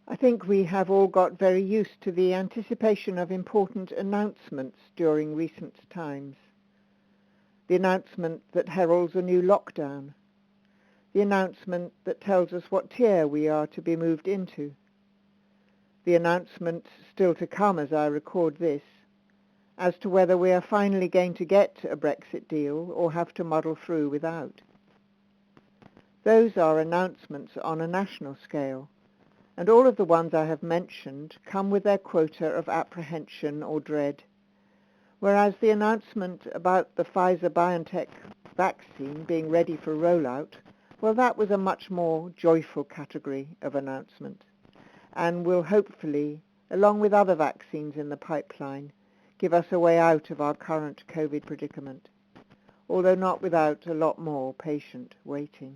I think we have all got very used to the anticipation of important announcements during recent times. The announcement that heralds a new lockdown. The announcement that tells us what tier we are to be moved into. The announcement still to come as I record this, as to whether we are finally going to get a Brexit deal or have to muddle through without. Those are announcements on a national scale, and all of the ones I have mentioned come with their quota of apprehension or dread, whereas the announcement about the Pfizer-BioNTech vaccine being ready for rollout, well, that was a much more joyful category of announcement, and will hopefully, along with other vaccines in the pipeline, give us a way out of our current COVID predicament, although not without a lot more patient waiting.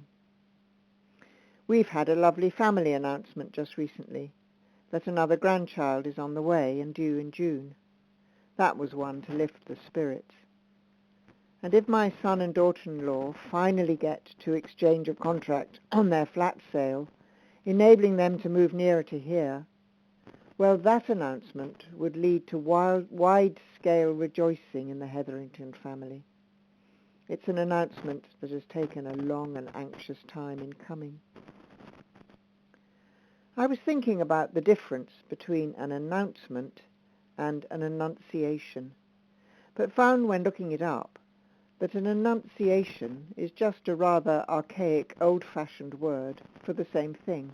We've had a lovely family announcement just recently, that another grandchild is on the way and due in June. That was one to lift the spirits. And if my son and daughter-in-law finally get to exchange of contract on their flat sale, enabling them to move nearer to here, well, that announcement would lead to wide-scale rejoicing in the Hetherington family. It's an announcement that has taken a long and anxious time in coming. I was thinking about the difference between an announcement and an annunciation, but found when looking it up that an annunciation is just a rather archaic, old-fashioned word for the same thing,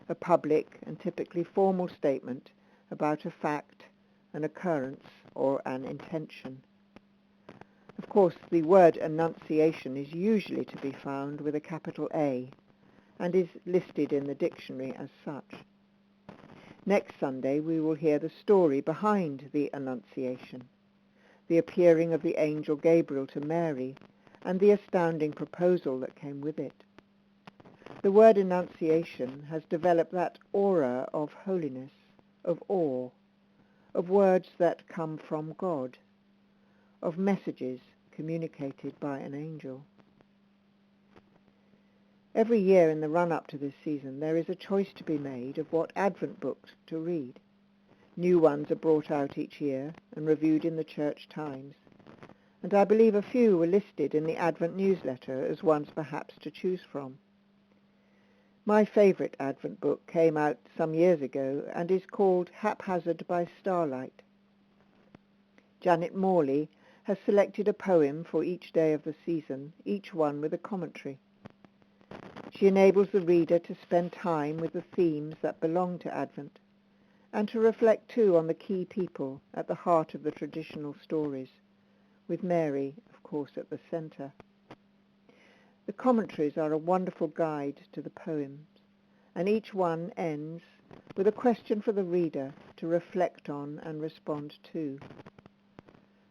a public and typically formal statement about a fact, an occurrence, or an intention. Of course, the word annunciation is usually to be found with a capital A, and is listed in the dictionary as such. Next Sunday we will hear the story behind the Annunciation, the appearing of the angel Gabriel to Mary, and the astounding proposal that came with it. The word Annunciation has developed that aura of holiness, of awe, of words that come from God, of messages communicated by an angel. Every year in the run-up to this season there is a choice to be made of what Advent books to read. New ones are brought out each year and reviewed in the Church Times, and I believe a few were listed in the Advent newsletter as ones perhaps to choose from. My favourite Advent book came out some years ago and is called Haphazard by Starlight. Janet Morley has selected a poem for each day of the season, each one with a commentary. She enables the reader to spend time with the themes that belong to Advent, and to reflect too on the key people at the heart of the traditional stories, with Mary, of course, at the centre. The commentaries are a wonderful guide to the poems, and each one ends with a question for the reader to reflect on and respond to.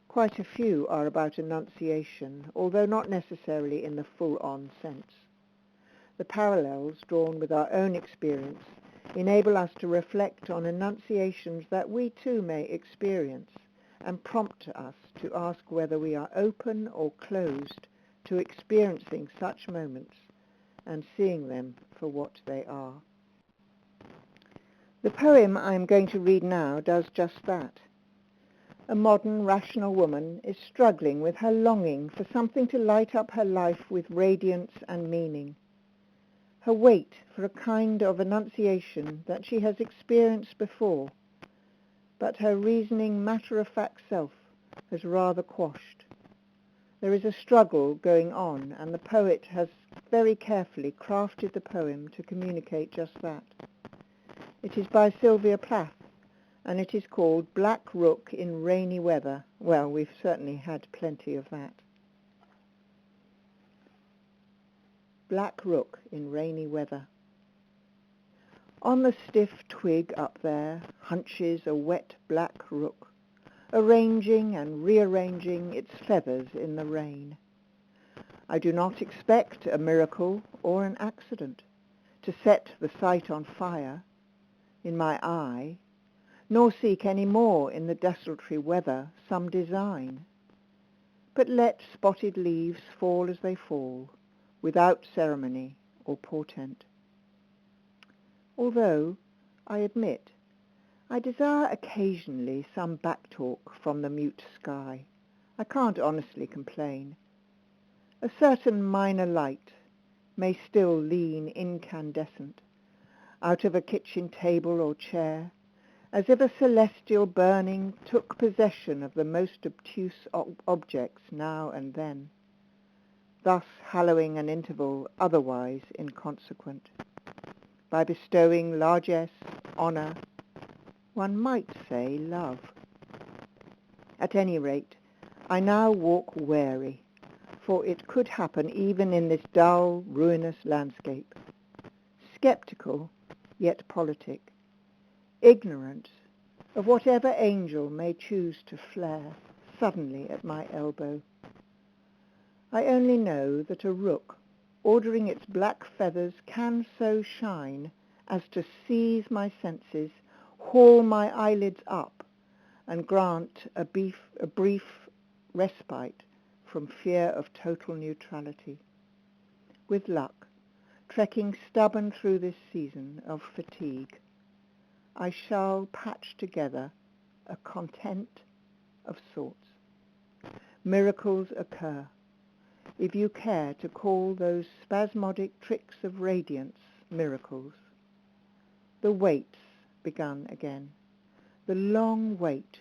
Quite a few are about Annunciation, although not necessarily in the full-on sense. The parallels drawn with our own experience enable us to reflect on annunciations that we too may experience and prompt us to ask whether we are open or closed to experiencing such moments and seeing them for what they are. The poem I am going to read now does just that. A modern, rational woman is struggling with her longing for something to light up her life with radiance and meaning. Her wait for a kind of annunciation that she has experienced before, but her reasoning, matter-of-fact self has rather quashed. There is a struggle going on, and the poet has very carefully crafted the poem to communicate just that. It is by Sylvia Plath, and it is called Black Rook in Rainy Weather. Well, we've certainly had plenty of that. Black Rook in Rainy Weather. On the stiff twig up there hunches a wet black rook, arranging and rearranging its feathers in the rain. I do not expect a miracle or an accident to set the sight on fire in my eye, nor seek any more in the desultory weather some design, but let spotted leaves fall as they fall, without ceremony or portent. Although, I admit, I desire occasionally some backtalk from the mute sky. I can't honestly complain. A certain minor light may still lean incandescent out of a kitchen table or chair, as if a celestial burning took possession of the most obtuse objects now and then, thus hallowing an interval otherwise inconsequent. By bestowing largesse, honour, one might say love. At any rate, I now walk wary, for it could happen even in this dull, ruinous landscape. Sceptical, yet politic, ignorant of whatever angel may choose to flare suddenly at my elbow. I only know that a rook, ordering its black feathers, can so shine as to seize my senses, haul my eyelids up, and grant a brief respite from fear of total neutrality. With luck, trekking stubborn through this season of fatigue, I shall patch together a content of sorts. Miracles occur, if you care to call those spasmodic tricks of radiance miracles. The wait's begun again, the long wait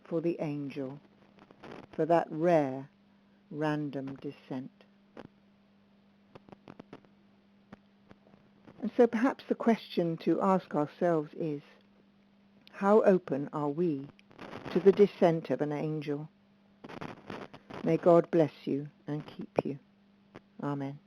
for the angel, for that rare, random descent. And so perhaps the question to ask ourselves is, how open are we to the descent of an angel? May God bless you and keep you. Amen.